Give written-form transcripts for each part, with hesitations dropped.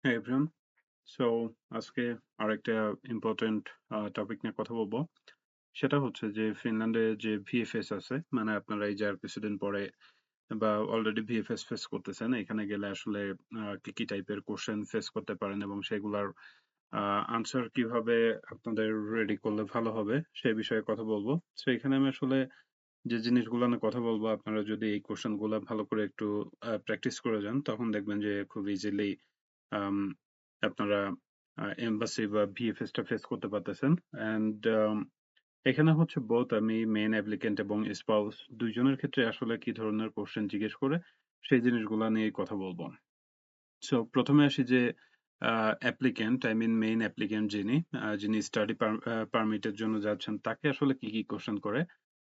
Hey everyone. So আজকে আরেকটা important topic নিয়ে কথা বলবো। সেটা হচ্ছে যে ফিনল্যান্ডে যে ভিএফএস আছে, মানে আপনারা এই যে আর কিছুদিন পরে বা অলরেডি ভিএফএস ফেস করতেছেন, এখানে গেলে আসলে কি কি টাইপের কোশ্চেন ফেস করতে পারেন এবং সেগুলার আনসার কিভাবে আপনাদের রেডি করলে ভালো হবে সেই বিষয়ে কথা বলবো। সো এখানে আমি আসলে যে জিনিসগুলো নিয়ে কথা বলবো, আপনারা যদি এই কোশ্চেন গুলো ভালো করে একটু প্র্যাকটিস করে যান, তখন দেখবেন যে খুব ইজিলি আম আপনারা এমবাসি বা ভিএফএস টা ফেস করতে পারতেছেন। অ্যান্ড এখানে হচ্ছে বোথ আমি মেইন অ্যাপ্লিক্যান্ট এবং স্পাউস দুইজনের ক্ষেত্রে আসলে কি ধরনের কোশ্চেন জিজ্ঞেস করে সেই জিনিসগুলা নিয়ে কথা বলবো। সো প্রথমে আসি যে applicant, I mean main applicant যিনি স্টাডি পারমিটের জন্য যাচ্ছেন, তাকে আসলে কি কি কোশ্চেন করে।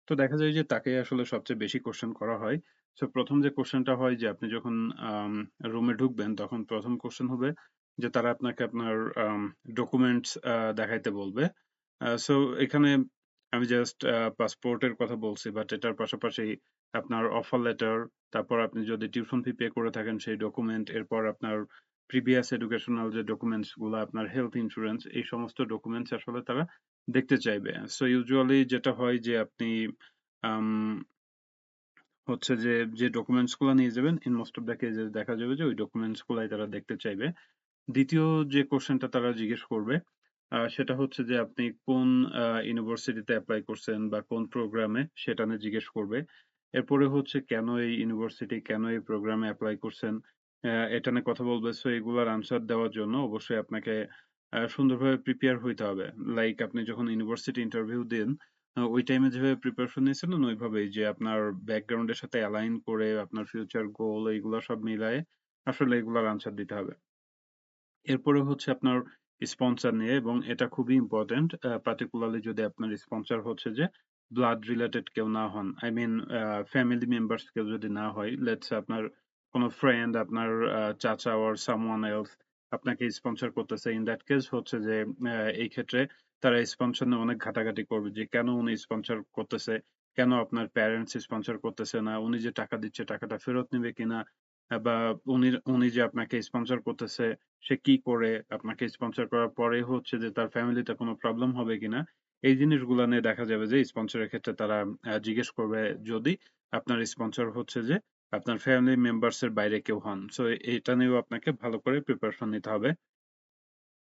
তো দেখা যায় যে তাকে আসলে সবচেয়ে বেশি কোশ্চেন করা হয়। সো প্রথম যে কোশ্চেনটা হয় যে আপনি যখন রুমে ঢুকবেন, তখন প্রথম কোশ্চেন হবে যে তারা আপনাকে আপনার ডকুমেন্টস দেখাইতে বলবে। সো এখানে আমি জাস্ট পাসপোর্টের কথা বলছি, বাট এটার পাশাপাশি আপনার অফার লেটার, তারপর আপনি যদি টিউশন ফি পে করে থাকেন সেই ডকুমেন্ট, এরপর আপনার প্রিভিয়াস এডুকেশনাল যে ডকুমেন্টস গুলো, আপনার হেলথ ইন্স্যুরেন্স, এই সমস্ত ডকুমেন্টস আসলে তারা দেখতে চাইবে। সো ইউজুয়ালি যেটা হয় যে আপনি আম হচ্ছে যে ডকুমেন্টস গুলা নিয়ে যাবেন, in most of the cases দেখা যাবে যে ওই ডকুমেন্টস গুলাই তারা দেখতে চাইবে। দ্বিতীয় যে কোশ্চেনটা তারা জিজ্ঞেস করবে সেটা হচ্ছে যে আপনি কোন ইউনিভার্সিটিতে এপ্লাই করছেন বা কোন প্রোগ্রামে, সেটা নিয়ে জিজ্ঞেস করবে। এরপরে হচ্ছে কেন এই ইউনিভার্সিটি, কেন এই প্রোগ্রামে এপ্লাই করছেন, এটা নিয়ে কথা বলবে। সো এগুলার আনসার দেওয়ার জন্য অবশ্যই আপনাকে সুন্দরভাবে প্রিপেয়ার হইতে হবে। লাইক আপনি যখন ইউনিভার্সিটি ইন্টারভিউ দেন, ওই টাইমে যেভাবে প্রিপারেশন নিয়েছিলেন ওইভাবেই, যে আপনার ব্যাকগ্রাউন্ডের সাথে অ্যালাইন করে আপনার ফিউচার গোল এইগুলা সব মিলায়ে আসলে এগুলার আনসার দিতে হবে। এরপরে হচ্ছে আপনার স্পন্সর নিয়ে, এবং এটা খুবই ইম্পর্টেন্ট, পার্টিকুলারলি যদি আপনার স্পন্সর হচ্ছে যে ব্লাড রিলেটেড কেউ না হন। আই মিন ফ্যামিলি মেম্বার্স কেউ যদি না হয়, লেটস আপনার কোনো ফ্রেন্ড, আপনার চাচা অর সামওয়ান এলস আপনাকে স্পন্সর করতেছে। ইন দ্যাট কেস হচ্ছে যে এই ক্ষেত্রে তারা স্পন্সর নিয়ে অনেক ঘাটাঘাটি করবে যে কেন উনি স্পন্সর করতেছে, কেন আপনার প্যারেন্টস স্পন্সর করতেছে না, উনি যে টাকা দিচ্ছে টাকাটা ফেরত নেবে কিনা, বা উনি উনি যে আপনাকে স্পন্সর করতেছে সে কি করে, আপনাকে স্পন্সর করার পরে হচ্ছে যে তার ফ্যামিলিতে কোনো প্রবলেম হবে কিনা, এই জিনিসগুলা নিয়ে দেখা যাবে যে স্পন্সরের ক্ষেত্রে তারা জিজ্ঞেস করবে, যদি আপনার স্পন্সর হচ্ছে যে আপনার ফ্যামিলি মেম্বার্স এর বাইরে কেউ হন। সো এটা নিয়েও আপনাকে ভালো করে প্রিপারেশন নিতে হবে।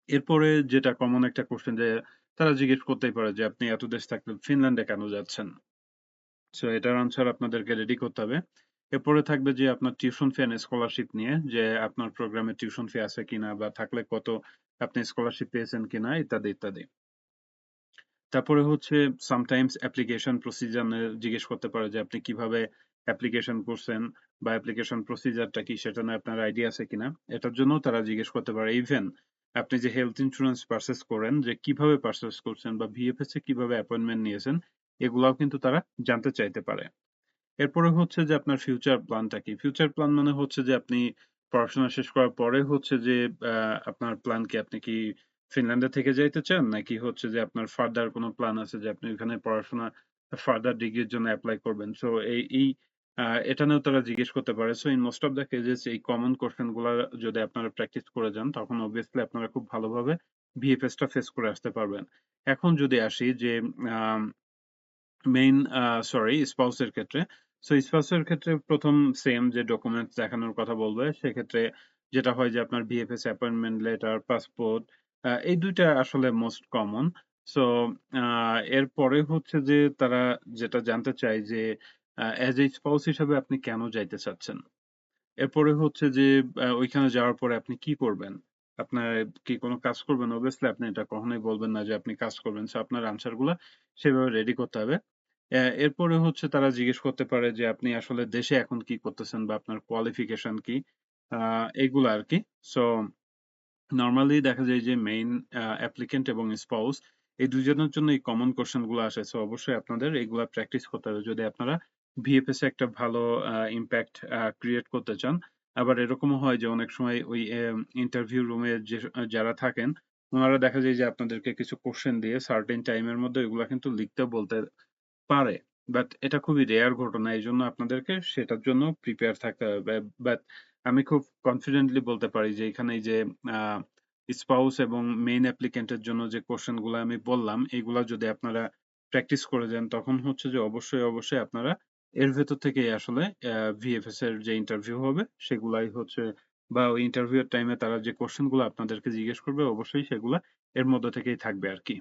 এরপরে যেটা কমন একটা কোশ্চেন, যে তারা জিজ্ঞেস করতেই পারে যে আপনি এত দেশ থাকতে ফিনল্যান্ডে কেন যাচ্ছেন। সো এটার আনসার আপনাদেরকে রেডি করতে হবে। এরপরে থাকবে যে আপনার টিউশন ফি এন্ড স্কলারশিপ নিয়ে, যে আপনার প্রোগ্রামে টিউশন ফি আছে কিনা, বা থাকলে কত, আপনি স্কলারশিপ পেয়েছেন কিনা, ইত্যাদি ইত্যাদি। তারপরে হচ্ছে সামটাইমস অ্যাপ্লিকেশন প্রসিজার নিয়ে জিজ্ঞেস করতে পারে যে আপনি কিভাবে অ্যাপ্লিকেশন করছেন, বা অ্যাপ্লিকেশন প্রসিজারটা কি সেটা নিয়ে আপনার আইডিয়া আছে কিনা, এটার জন্য তারা জিজ্ঞেস করতে পারে। ইভেন আপনি যে হেলথ ইন্স্যুরেন্স পারচেস করেন, যে কিভাবে পারচেস করছেন বা ভিএফএস এ কিভাবে অ্যাপয়েন্টমেন্ট নিয়েছেন, এগুলাও কিন্তু তারা জানতে চাইতে পারে। এরপরে হচ্ছে যে আপনার ফিউচার প্ল্যানটা কি? ফিউচার প্ল্যান মানে হচ্ছে যে আপনি পড়াশোনা শেষ করার পরে হচ্ছে যে আপনার প্ল্যান কি? আপনি কি ফিনল্যান্ডে থেকে যাইতে চান? নাকি হচ্ছে যে আপনার ফার্দার কোনো প্ল্যান আছে যে আপনি ওখানে পড়াশোনা ফার্দার ডিগ্রির জন্য এপ্লাই করবেন? সো এই আ এটা নিয়েও তারা জিজ্ঞেস করতে পারে। So in most of the cases এই কমন কোয়েশ্চেন গুলা যদি আপনারা প্র্যাকটিস করে যান, তখন obviously আপনারা খুব ভালোভাবে ভিএফএস টা ফেস করে আসতে পারবেন। এখন যদি আসি যে আম মেইন স্পাউস এর ক্ষেত্রে। সো স্পাউস এর ক্ষেত্রে প্রথম সেম যে ডকুমেন্টস দেখানোর কথা বলবে, সেক্ষেত্রে যেটা হয় যে আপনার ভিএফএস অ্যাপয়েন্টমেন্ট লেটার, পাসপোর্ট, এই ২ টা আসলে মোস্ট কমন। সো এরপরে হচ্ছে যে তারা যেটা জানতে চায় যে অ্যাজ এ স্পাউস হিসাবে আপনি কেন যাইতে চাচ্ছেন? এরপরে হচ্ছে যে ওইখানে যাওয়ার পরে আপনি কি করবেন? আপনার কি কোন কাজ করবেন? obviously আপনি এটা কখনোই বলবেন না যে আপনি কাজ করবেন। সো আপনার আনসার গুলা সেভাবে রেডি করতে হবে। এরপরে হচ্ছে তারা জিজ্ঞেস করতে পারে যে আপনি আসলে দেশে এখন কি করতেছেন, বা আপনার কোয়ালিফিকেশন কি? আ এগুলা আরকি। সো নরমালি দেখা যায় যে মেইন অ্যাপ্লিক্যান্ট এবং স্পাউস এই ২ জনের জন্য এই কমন কোয়েশ্চেন গুলো আসে। সো অবশ্যই আপনাদের এগুলা প্র্যাকটিস করতে হবে যদি আপনারা ভিএফএস এ একটা ভালো ইমপ্যাক্ট ক্রিয়েট করতে চান। আবার এরকমও হয় যে অনেক সময় ওই ইন্টারভিউ রুমে যারা থাকেন, উনারা দেখা যায় যে আপনাদেরকে কিছু কোয়েশ্চেন দিয়ে সার্টেন টাইম এর মধ্যে এগুলা কিন্তু লিখতেও বলতে পারে। বাট এটা খুবই রেয়ার ঘটনা। এজন্য আপনাদেরকে সেটার জন্য প্রিপেয়ার থাকতে হবে। বাট আমি খুব কনফিডেন্টলি বলতে পারি যে এখানে এই যে আ স্পাউস এবং মেইন অ্যাপ্লিক্যান্ট এর জন্য যে কোয়েশ্চেন গুলা আমি বললাম, এগুলা যদি আপনারা প্র্যাকটিস করে যান তখন হচ্ছে যে অবশ্যই আপনারা এর ভেতর থেকেই আসলে ভিএফএস এর যে ইন্টারভিউ হবে সেগুলাই হচ্ছে বা ওই ইন্টারভিউ এর টাইমে তারা যে কোয়েশ্চেন গুলা আপনাদেরকে জিজ্ঞেস করবে অবশ্যই সেগুলা এর মধ্যে থেকেই থাকবে আরকি।